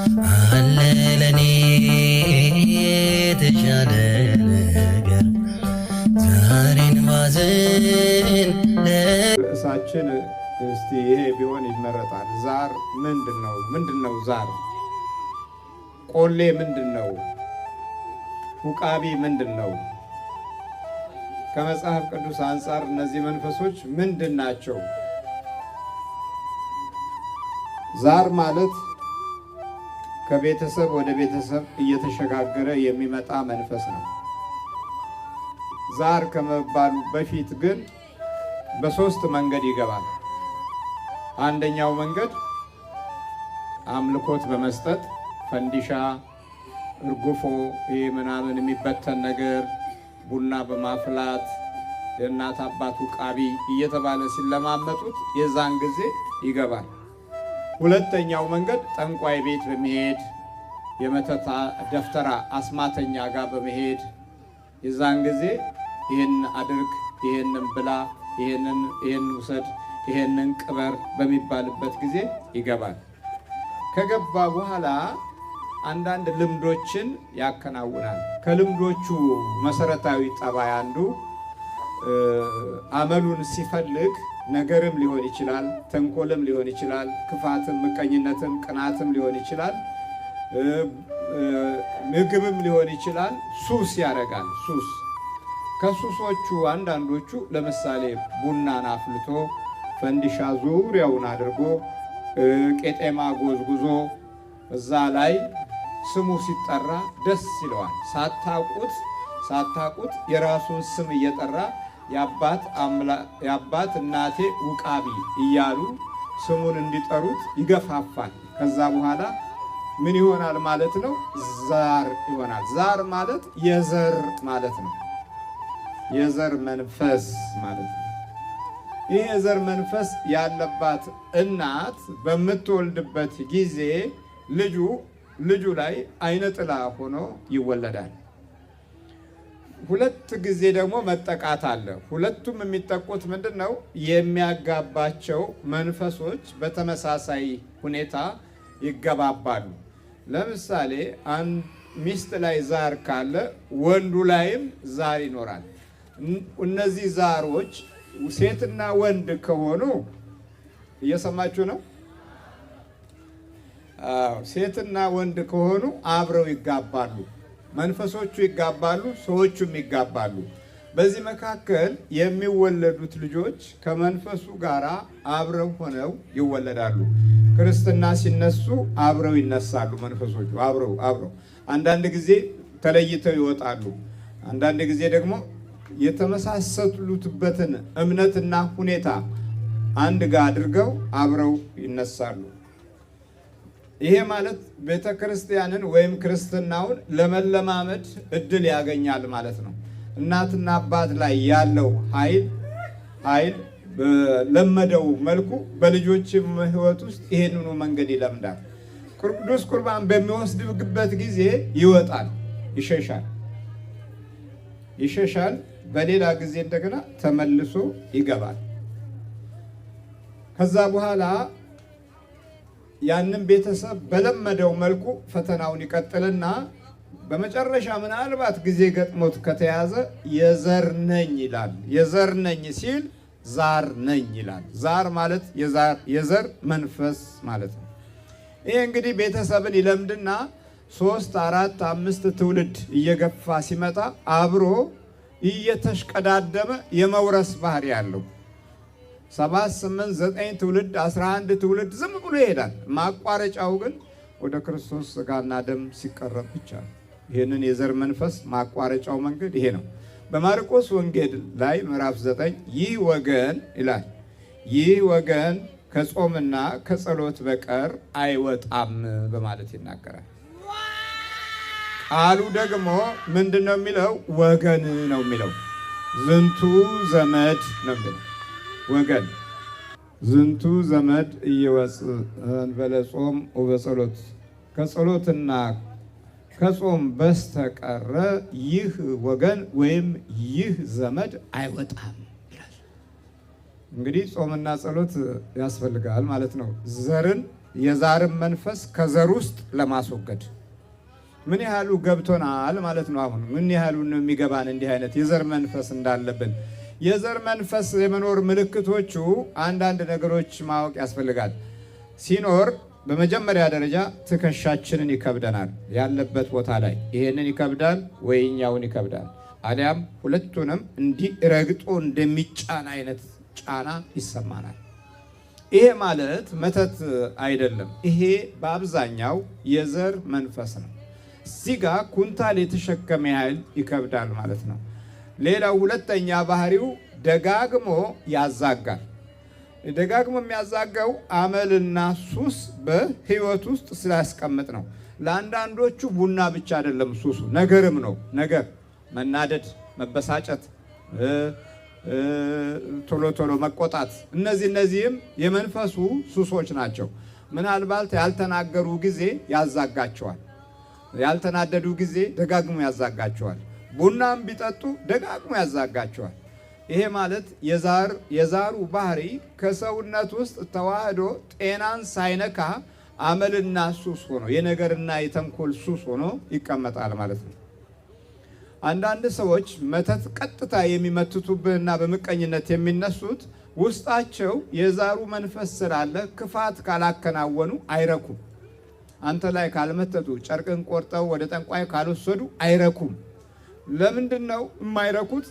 አለ ለኔ የተሻለ ነገር ዛሬን ባዘን ርዕሳችን እስቲ ይሄ ቢሆን ይመረጣል። ዛር ምንድነው? ምንድነው ዛር? ቆሌ ምንድነው? ውቃቢ ምንድነው? ከመጽሐፍ ቅዱስ አንጻር እነዚህ መንፈሶች ምንድናቸው? ዛር ማለት ከቤተሰብ ወደ ቤተሰብ እየተሸጋገረ የሚመጣ መንፈስ ነው። ዛር ከመባሉ በፊት ግን በሶስት መንገድ ይገባል። አንደኛው መንገድ አምልኮት በመስጠት ፈንዲሻ፣ እርጉፎ፣ ይሄ ምናምን የሚበተን ነገር ቡና በማፍላት የእናት አባት ውቃቢ እየተባለ ሲለማመጡት የዛን ጊዜ ይገባል። ሁለተኛው መንገድ ጠንቋይ ቤት በመሄድ የመተታ ደፍተራ አስማተኛ ጋር በመሄድ የዛን ጊዜ ይህን አድርግ፣ ይህንን ብላ፣ ይህን ውሰድ፣ ይህንን ቅበር በሚባልበት ጊዜ ይገባል። ከገባ በኋላ አንዳንድ ልምዶችን ያከናውናል። ከልምዶቹ መሰረታዊ ጠባይ አንዱ አመሉን ሲፈልግ ነገርም ሊሆን ይችላል፣ ተንኮልም ሊሆን ይችላል፣ ክፋትም፣ ምቀኝነትም፣ ቅናትም ሊሆን ይችላል፣ ምግብም ሊሆን ይችላል። ሱስ ያደርጋል። ሱስ ከሱሶቹ አንዳንዶቹ ለምሳሌ ቡናን አፍልቶ ፈንዲሻ ዙሪያውን አድርጎ ቄጤማ ጎዝጉዞ እዛ ላይ ስሙ ሲጠራ ደስ ይለዋል። ሳታቁት የራሱን ስም እየጠራ የአባት እናቴ ውቃቢ እያሉ ስሙን እንዲጠሩት ይገፋፋል። ከዛ በኋላ ምን ይሆናል ማለት ነው? ዛር ይሆናል። ዛር ማለት የዘር ማለት ነው። የዘር መንፈስ ማለት ነው። ይህ የዘር መንፈስ ያለባት እናት በምትወልድበት ጊዜ ልጁ ላይ አይነ ጥላ ሆኖ ይወለዳል። ሁለት ጊዜ ደግሞ መጠቃት አለ። ሁለቱም የሚጠቁት ምንድን ነው? የሚያጋባቸው መንፈሶች በተመሳሳይ ሁኔታ ይገባባሉ። ለምሳሌ ሚስት ላይ ዛር ካለ ወንዱ ላይም ዛር ይኖራል። እነዚህ ዛሮች ሴትና ወንድ ከሆኑ እየሰማችሁ ነው? ሴትና ወንድ ከሆኑ አብረው ይጋባሉ። መንፈሶቹ ይጋባሉ፣ ሰዎቹም ይጋባሉ። በዚህ መካከል የሚወለዱት ልጆች ከመንፈሱ ጋር አብረው ሆነው ይወለዳሉ። ክርስትና ሲነሱ አብረው ይነሳሉ። መንፈሶቹ አብረው አንዳንድ ጊዜ ተለይተው ይወጣሉ። አንዳንድ ጊዜ ደግሞ የተመሳሰሉበትን እምነትና ሁኔታ አንድ ጋር አድርገው አብረው ይነሳሉ። ይሄ ማለት ቤተ ክርስቲያንን ወይም ክርስትናውን ለመለማመድ እድል ያገኛል ማለት ነው። እናትና አባት ላይ ያለው ኃይል በለመደው መልኩ በልጆችም ሕይወት ውስጥ ይሄንኑ መንገድ ይለምዳል። ቅዱስ ቁርባን በሚወስድበት ጊዜ ይወጣል፣ ይሸሻል። በሌላ ጊዜ እንደገና ተመልሶ ይገባል። ከዛ በኋላ ያንን ቤተሰብ በለመደው መልኩ ፈተናውን ይቀጥልና በመጨረሻ ምናልባት ጊዜ ገጥሞት ከተያዘ የዘር ነኝ ይላል። የዘር ነኝ ሲል ዛር ነኝ ይላል። ዛር ማለት የዘር መንፈስ ማለት ነው። ይሄ እንግዲህ ቤተሰብን ይለምድና 3፣ 4፣ 5 ትውልድ እየገፋ ሲመጣ አብሮ እየተሽቀዳደመ የመውረስ ባህሪ ያለው 7፣ 8፣ 9 ትውልድ 11 ትውልድ ዝም ብሎ ይሄዳል። ማቋረጫው ግን ወደ ክርስቶስ ሥጋና ደም ሲቀረብ ብቻ ነው። ይህንን የዘር መንፈስ ማቋረጫው መንገድ ይሄ ነው። በማርቆስ ወንጌል ላይ ምዕራፍ 9 ይህ ወገን ይላል፣ ይህ ወገን ከጾምና ከጸሎት በቀር አይወጣም በማለት ይናገራል። ቃሉ ደግሞ ምንድን ነው የሚለው? ወገን ነው የሚለው። ዝንቱ ዘመድ ነው የሚለው። ወገን ዝንቱ ዘመድ እየወፅእ እንበለ ጾም ወበጸሎት፣ ከጸሎትና ከጾም በስተቀረ ይህ ወገን ወይም ይህ ዘመድ አይወጣም ይላል። እንግዲህ ጾምና ጸሎት ያስፈልጋል ማለት ነው። ዘርን የዛርን መንፈስ ከዘር ውስጥ ለማስወገድ ምን ያህሉ ገብቶናል ማለት ነው። አሁን ምን ያህሉ ነው የሚገባን እንዲህ አይነት የዘር መንፈስ እንዳለብን። የዘር መንፈስ የመኖር ምልክቶቹ አንዳንድ ነገሮች ማወቅ ያስፈልጋል። ሲኖር በመጀመሪያ ደረጃ ትከሻችንን ይከብደናል። ያለበት ቦታ ላይ ይሄንን ይከብዳል ወይኛውን ይከብዳል፣ አሊያም ሁለቱንም እንዲህ ረግጦ እንደሚጫን አይነት ጫና ይሰማናል። ይሄ ማለት መተት አይደለም። ይሄ በአብዛኛው የዘር መንፈስ ነው። እዚህ ጋር ኩንታል የተሸከመ ያህል ይከብዳል ማለት ነው። ሌላው ሁለተኛ ባህሪው ደጋግሞ ያዛጋል። ደጋግሞ የሚያዛጋው አመልና ሱስ በህይወት ውስጥ ስላስቀምጥ ነው። ለአንዳንዶቹ ቡና ብቻ አይደለም ሱሱ፣ ነገርም ነው። ነገር መናደድ፣ መበሳጨት፣ ቶሎ ቶሎ መቆጣት፣ እነዚህም የመንፈሱ ሱሶች ናቸው። ምናልባት ያልተናገሩ ጊዜ ያዛጋቸዋል፣ ያልተናደዱ ጊዜ ደጋግሞ ያዛጋቸዋል። ቡናም ቢጠጡ ደጋግሞ ያዛጋቸዋል። ይሄ ማለት የዛሩ ባህሪ ከሰውነት ውስጥ ተዋህዶ ጤናን ሳይነካ አመልና ሱስ ሆኖ የነገርና የተንኮል ሱስ ሆኖ ይቀመጣል ማለት ነው። አንዳንድ ሰዎች መተት ቀጥታ የሚመትቱብህና በምቀኝነት የሚነሱት ውስጣቸው የዛሩ መንፈስ ስላለ ክፋት ካላከናወኑ አይረኩም። አንተ ላይ ካልመተቱ፣ ጨርቅን ቆርጠው ወደ ጠንቋይ ካልወሰዱ አይረኩም። ለምንድን ነው የማይረኩት?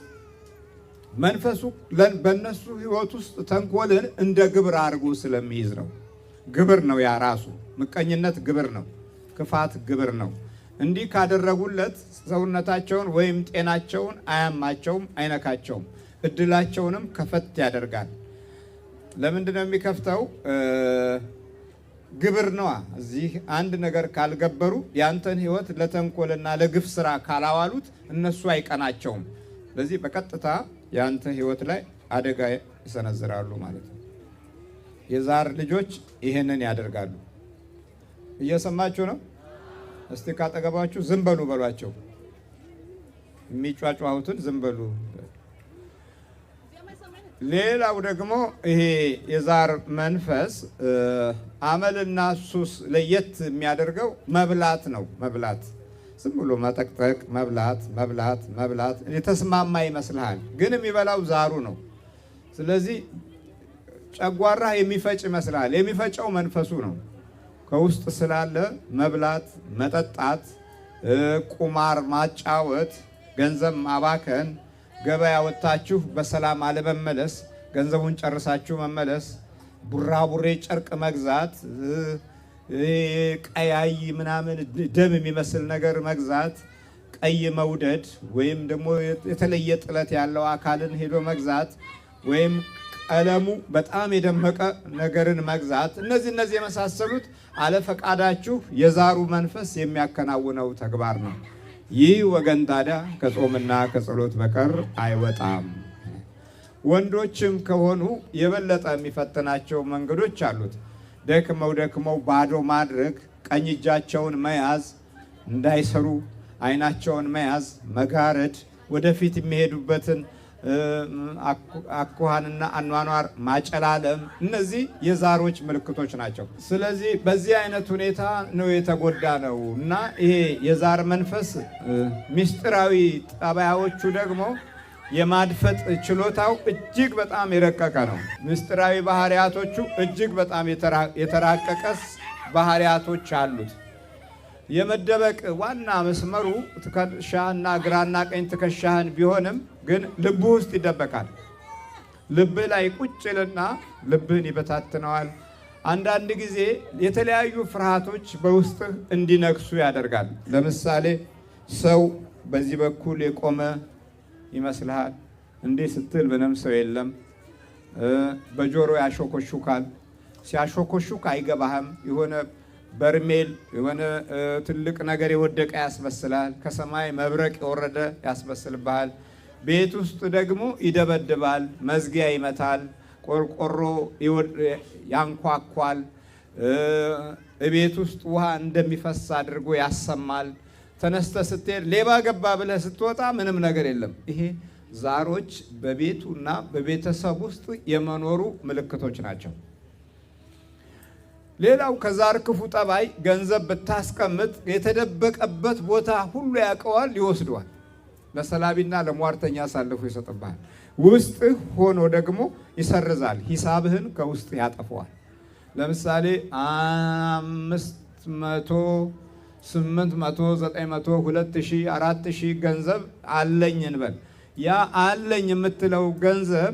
መንፈሱ በእነሱ ህይወት ውስጥ ተንኮልን እንደ ግብር አድርጎ ስለሚይዝ ነው። ግብር ነው ያ ራሱ። ምቀኝነት ግብር ነው። ክፋት ግብር ነው። እንዲህ ካደረጉለት ሰውነታቸውን ወይም ጤናቸውን አያማቸውም፣ አይነካቸውም። እድላቸውንም ከፈት ያደርጋል። ለምንድን ነው የሚከፍተው? ግብር ነዋ። እዚህ አንድ ነገር ካልገበሩ ያንተን ህይወት ለተንኮልና ለግፍ ስራ ካላዋሉት እነሱ አይቀናቸውም። ስለዚህ በቀጥታ ያንተ ህይወት ላይ አደጋ ይሰነዝራሉ ማለት ነው። የዛር ልጆች ይሄንን ያደርጋሉ። እየሰማችሁ ነው? እስቲ ካጠገባችሁ ዝም በሉ በሏቸው። የሚጫጫሁትን ዝም በሉ። ሌላው ደግሞ ይሄ የዛር መንፈስ አመልና ሱስ ለየት የሚያደርገው መብላት ነው። መብላት፣ ዝም ብሎ መጠቅጠቅ፣ መብላት የተስማማ ይመስልሃል፣ ግን የሚበላው ዛሩ ነው። ስለዚህ ጨጓራ የሚፈጭ ይመስልሃል፣ የሚፈጨው መንፈሱ ነው። ከውስጥ ስላለ መብላት፣ መጠጣት፣ ቁማር ማጫወት፣ ገንዘብ ማባከን፣ ገበያ ወጥታችሁ በሰላም አለመመለስ፣ ገንዘቡን ጨርሳችሁ መመለስ፣ ቡራቡሬ ጨርቅ መግዛት፣ ቀያይ ምናምን ደም የሚመስል ነገር መግዛት፣ ቀይ መውደድ ወይም ደግሞ የተለየ ጥለት ያለው አካልን ሄዶ መግዛት ወይም ቀለሙ በጣም የደመቀ ነገርን መግዛት፣ እነዚህ የመሳሰሉት አለፈቃዳችሁ የዛሩ መንፈስ የሚያከናውነው ተግባር ነው። ይህ ወገን ታዲያ ከጾምና ከጸሎት በቀር አይወጣም። ወንዶችም ከሆኑ የበለጠ የሚፈትናቸው መንገዶች አሉት። ደክመው ባዶ ማድረግ፣ ቀኝ እጃቸውን መያዝ፣ እንዳይሰሩ አይናቸውን መያዝ፣ መጋረድ፣ ወደፊት የሚሄዱበትን አኳኋንና አኗኗር ማጨላለም፣ እነዚህ የዛሮች ምልክቶች ናቸው። ስለዚህ በዚህ አይነት ሁኔታ ነው የተጎዳ ነው እና ይሄ የዛር መንፈስ ምስጢራዊ ጠባያዎቹ ደግሞ የማድፈጥ ችሎታው እጅግ በጣም የረቀቀ ነው። ምስጢራዊ ባህሪያቶቹ እጅግ በጣም የተራቀቀ ባህሪያቶች አሉት። የመደበቅ ዋና መስመሩ ትከሻህና ግራና ቀኝ ትከሻህን ቢሆንም ግን ልብ ውስጥ ይደበቃል። ልብ ላይ ቁጭልና ልብህን ይበታትነዋል። አንዳንድ ጊዜ የተለያዩ ፍርሃቶች በውስጥህ እንዲነግሱ ያደርጋል። ለምሳሌ ሰው በዚህ በኩል የቆመ ይመስልሃል። እንዴ ስትል ምንም ሰው የለም። በጆሮ ያሾኮሹካል። ሲያሾኮሹክ አይገባህም። የሆነ በርሜል የሆነ ትልቅ ነገር የወደቀ ያስመስላል። ከሰማይ መብረቅ የወረደ ያስመስልብሃል። ቤት ውስጥ ደግሞ ይደበድባል፣ መዝጊያ ይመታል፣ ቆርቆሮ ያንኳኳል፣ ቤት ውስጥ ውሃ እንደሚፈስ አድርጎ ያሰማል። ተነስተ ስትሄድ ሌባ ገባ ብለህ ስትወጣ ምንም ነገር የለም። ይሄ ዛሮች በቤቱና በቤተሰብ ውስጥ የመኖሩ ምልክቶች ናቸው። ሌላው ከዛር ክፉ ጠባይ ገንዘብ ብታስቀምጥ የተደበቀበት ቦታ ሁሉ ያውቀዋል፣ ይወስደዋል። ለሰላቢና ለሟርተኛ አሳልፎ ይሰጥብሃል። ውስጥህ ሆኖ ደግሞ ይሰርዛል፣ ሂሳብህን ከውስጥ ያጠፈዋል። ለምሳሌ 500፣ 800፣ 900፣ 2000፣ 4000 ገንዘብ አለኝ እንበል። ያ አለኝ የምትለው ገንዘብ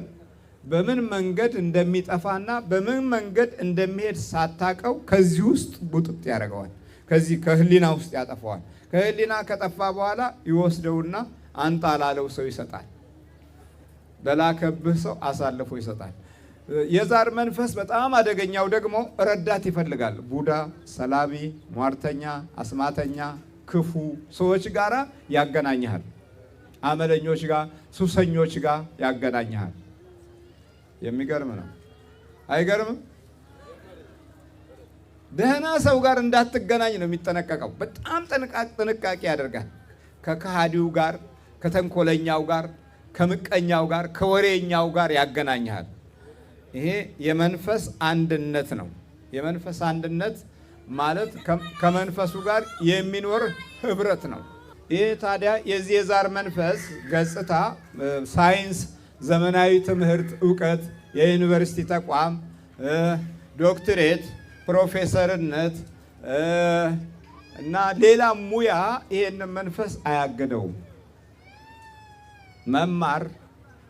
በምን መንገድ እንደሚጠፋና በምን መንገድ እንደሚሄድ ሳታቀው ከዚህ ውስጥ ቡጥጥ ያደርገዋል። ከዚህ ከህሊና ውስጥ ያጠፋዋል። ከህሊና ከጠፋ በኋላ ይወስደውና አንጣ ላለው ሰው ይሰጣል። ለላከብህ ሰው አሳልፎ ይሰጣል። የዛር መንፈስ በጣም አደገኛው ደግሞ ረዳት ይፈልጋል። ቡዳ፣ ሰላቢ፣ ሟርተኛ፣ አስማተኛ፣ ክፉ ሰዎች ጋር ያገናኝሃል። አመለኞች ጋር፣ ሱሰኞች ጋር ያገናኝሃል። የሚገርም ነው። አይገርምም? ደህና ሰው ጋር እንዳትገናኝ ነው የሚጠነቀቀው። በጣም ጥንቃቄ ያደርጋል። ከከሃዲው ጋር፣ ከተንኮለኛው ጋር፣ ከምቀኛው ጋር፣ ከወሬኛው ጋር ያገናኝሃል። ይሄ የመንፈስ አንድነት ነው። የመንፈስ አንድነት ማለት ከመንፈሱ ጋር የሚኖር ህብረት ነው። ይህ ታዲያ የዚህ የዛር መንፈስ ገጽታ ሳይንስ፣ ዘመናዊ ትምህርት፣ እውቀት፣ የዩኒቨርሲቲ ተቋም፣ ዶክትሬት፣ ፕሮፌሰርነት እና ሌላ ሙያ ይሄንን መንፈስ አያገደውም። መማር፣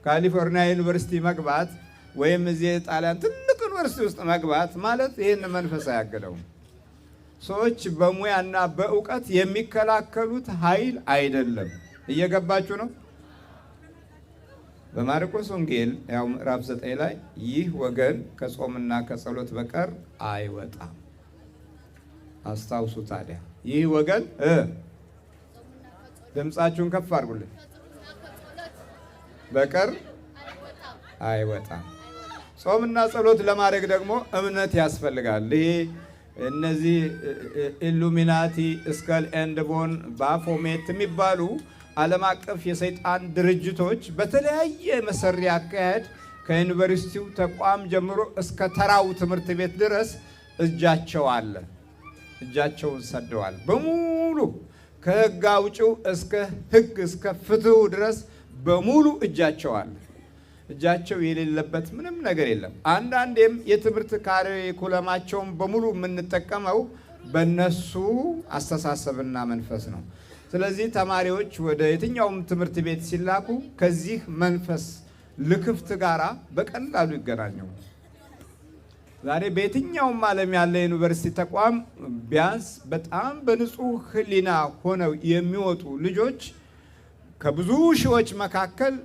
ካሊፎርኒያ ዩኒቨርሲቲ መግባት ወይም እዚህ ጣሊያን ትልቅ ዩኒቨርሲቲ ውስጥ መግባት ማለት ይህን መንፈስ አያገደውም። ሰዎች በሙያና በእውቀት የሚከላከሉት ኃይል አይደለም። እየገባችሁ ነው? በማርቆስ ወንጌል ያው ምዕራፍ 9 ላይ ይህ ወገን ከጾምና ከጸሎት በቀር አይወጣም። አስታውሱ። ታዲያ ይህ ወገን ድምፃችሁን ከፍ አድርጉልኝ። በቀር አይወጣም። ጾምና ጸሎት ለማድረግ ደግሞ እምነት ያስፈልጋል። ይሄ እነዚህ ኢሉሚናቲ፣ ስከል ኤንድ ቦን፣ ባፎሜት የሚባሉ ዓለም አቀፍ የሰይጣን ድርጅቶች በተለያየ መሰሪ አካሄድ ከዩኒቨርሲቲው ተቋም ጀምሮ እስከ ተራው ትምህርት ቤት ድረስ እጃቸው አለ። እጃቸውን ሰደዋል በሙሉ ከሕግ አውጪው እስከ ሕግ እስከ ፍትሁ ድረስ በሙሉ እጃቸው አለ። እጃቸው የሌለበት ምንም ነገር የለም። አንዳንዴም የትምህርት ካሪኩለማቸውን በሙሉ የምንጠቀመው በነሱ አስተሳሰብና መንፈስ ነው። ስለዚህ ተማሪዎች ወደ የትኛውም ትምህርት ቤት ሲላኩ ከዚህ መንፈስ ልክፍት ጋራ በቀላሉ ይገናኛሉ። ዛሬ በየትኛውም ዓለም ያለ ዩኒቨርሲቲ ተቋም ቢያንስ በጣም በንጹህ ሕሊና ሆነው የሚወጡ ልጆች ከብዙ ሺዎች መካከል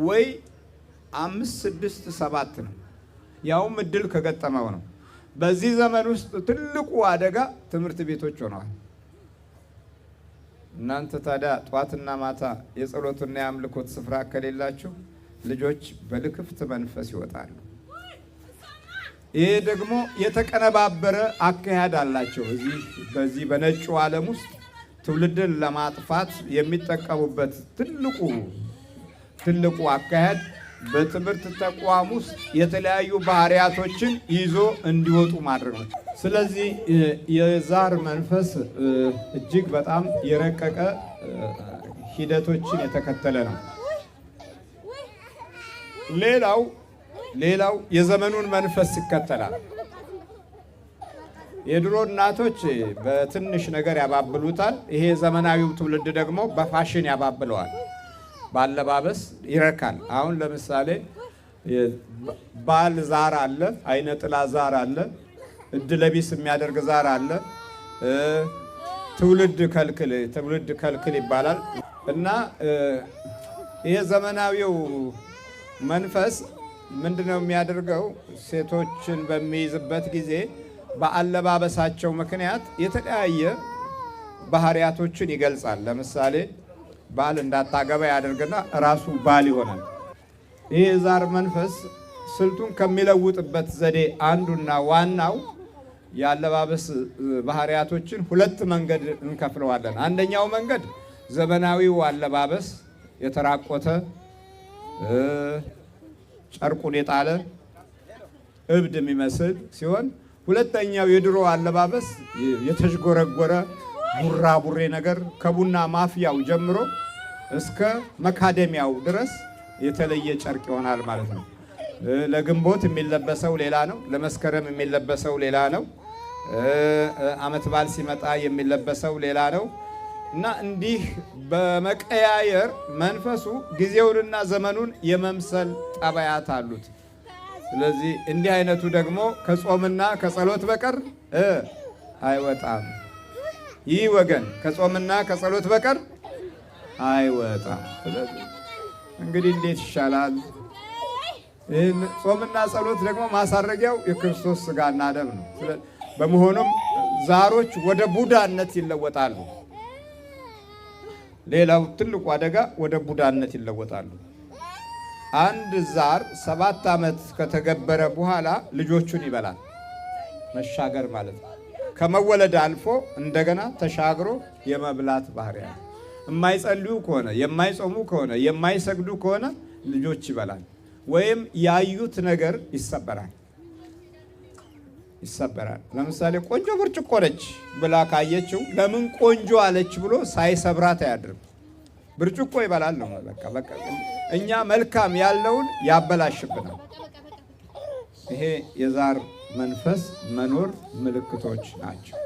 ወይ 5፣ 6፣ 7 ነው። ያውም እድል ከገጠመው ነው። በዚህ ዘመን ውስጥ ትልቁ አደጋ ትምህርት ቤቶች ሆነዋል። እናንተ ታዲያ ጧትና ማታ የጸሎትና የአምልኮት ስፍራ ከሌላችሁ ልጆች በልክፍት መንፈስ ይወጣሉ። ይሄ ደግሞ የተቀነባበረ አካሄድ አላቸው። በዚህ በነጩ ዓለም ውስጥ ትውልድን ለማጥፋት የሚጠቀሙበት ትልቁ አካሄድ በትምህርት ተቋም ውስጥ የተለያዩ ባህሪያቶችን ይዞ እንዲወጡ ማድረግ ነው። ስለዚህ የዛር መንፈስ እጅግ በጣም የረቀቀ ሂደቶችን የተከተለ ነው። ሌላው የዘመኑን መንፈስ ይከተላል። የድሮ እናቶች በትንሽ ነገር ያባብሉታል። ይሄ ዘመናዊው ትውልድ ደግሞ በፋሽን ያባብለዋል። ባለባበስ ይረካል። አሁን ለምሳሌ ባል ዛር አለ፣ አይነ ጥላ ዛር አለ፣ እድለቢስ የሚያደርግ ዛር አለ፣ ትውልድ ከልክል ይባላል። እና ይሄ ዘመናዊው መንፈስ ምንድነው የሚያደርገው? ሴቶችን በሚይዝበት ጊዜ በአለባበሳቸው ምክንያት የተለያየ ባህሪያቶችን ይገልጻል። ለምሳሌ ባል እንዳታገባ ያደርግና ራሱ ባል ይሆናል። ይህ የዛር መንፈስ ስልቱን ከሚለውጥበት ዘዴ አንዱና ዋናው የአለባበስ ባህሪያቶችን 2 መንገድ እንከፍለዋለን። አንደኛው መንገድ ዘመናዊው አለባበስ የተራቆተ ጨርቁን የጣለ እብድ የሚመስል ሲሆን፣ ሁለተኛው የድሮ አለባበስ የተዥጎረጎረ ቡራቡሬ ነገር ከቡና ማፍያው ጀምሮ እስከ መካደሚያው ድረስ የተለየ ጨርቅ ይሆናል ማለት ነው። ለግንቦት የሚለበሰው ሌላ ነው። ለመስከረም የሚለበሰው ሌላ ነው። ዓመት በዓል ሲመጣ የሚለበሰው ሌላ ነው እና እንዲህ በመቀያየር መንፈሱ ጊዜውንና ዘመኑን የመምሰል ጠባያት አሉት። ስለዚህ እንዲህ አይነቱ ደግሞ ከጾምና ከጸሎት በቀር አይወጣም። ይህ ወገን ከጾምና ከጸሎት በቀር አይወጣም። ስለዚህ እንግዲህ እንዴት ይሻላል? ጾምና ጸሎት ደግሞ ማሳረጊያው የክርስቶስ ሥጋና ደም ነው። በመሆኑም ዛሮች ወደ ቡዳነት ይለወጣሉ። ሌላው ትልቁ አደጋ ወደ ቡዳነት ይለወጣሉ። አንድ ዛር 7 ዓመት ከተገበረ በኋላ ልጆቹን ይበላል። መሻገር ማለት ነው። ከመወለድ አልፎ እንደገና ተሻግሮ የመብላት ባህሪ ያለው። የማይጸልዩ ከሆነ የማይጾሙ ከሆነ የማይሰግዱ ከሆነ ልጆች ይበላል። ወይም ያዩት ነገር ይሰበራል። ለምሳሌ ቆንጆ ብርጭቆ ነች ብላ ካየችው ለምን ቆንጆ አለች ብሎ ሳይሰብራት አያድርም። ብርጭቆ ይበላል ነው በቃ እኛ መልካም ያለውን ያበላሽብናል። ይሄ የዛር መንፈስ መኖር ምልክቶች ናቸው።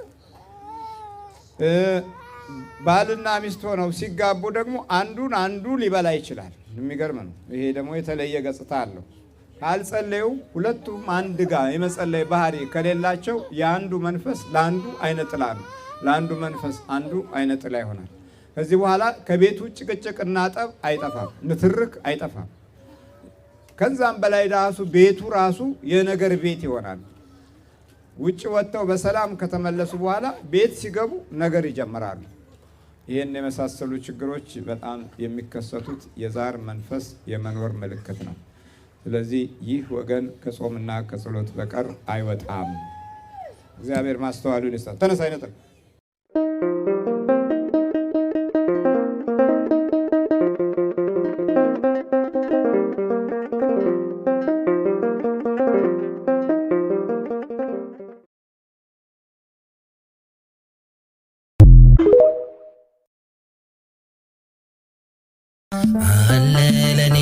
ባልና ሚስት ሆነው ሲጋቡ ደግሞ አንዱን አንዱ ሊበላ ይችላል። የሚገርም ነው። ይሄ ደግሞ የተለየ ገጽታ አለው። ካልጸለዩ ሁለቱም አንድ ጋር የመጸለይ ባህሪ ከሌላቸው የአንዱ መንፈስ ለአንዱ አይነ ጥላ ነው፣ ለአንዱ መንፈስ አንዱ አይነ ጥላ ይሆናል። ከዚህ በኋላ ከቤቱ ጭቅጭቅና ጠብ አይጠፋም፣ ንትርክ አይጠፋም። ከዛም በላይ ራሱ ቤቱ ራሱ የነገር ቤት ይሆናል። ውጭ ወጥተው በሰላም ከተመለሱ በኋላ ቤት ሲገቡ ነገር ይጀምራሉ። ይህን የመሳሰሉ ችግሮች በጣም የሚከሰቱት የዛር መንፈስ የመኖር ምልክት ነው። ስለዚህ ይህ ወገን ከጾምና ከጸሎት በቀር አይወጣም። እግዚአብሔር ማስተዋሉን ይስጣል። ተነሳ አይነት አለ ለኔ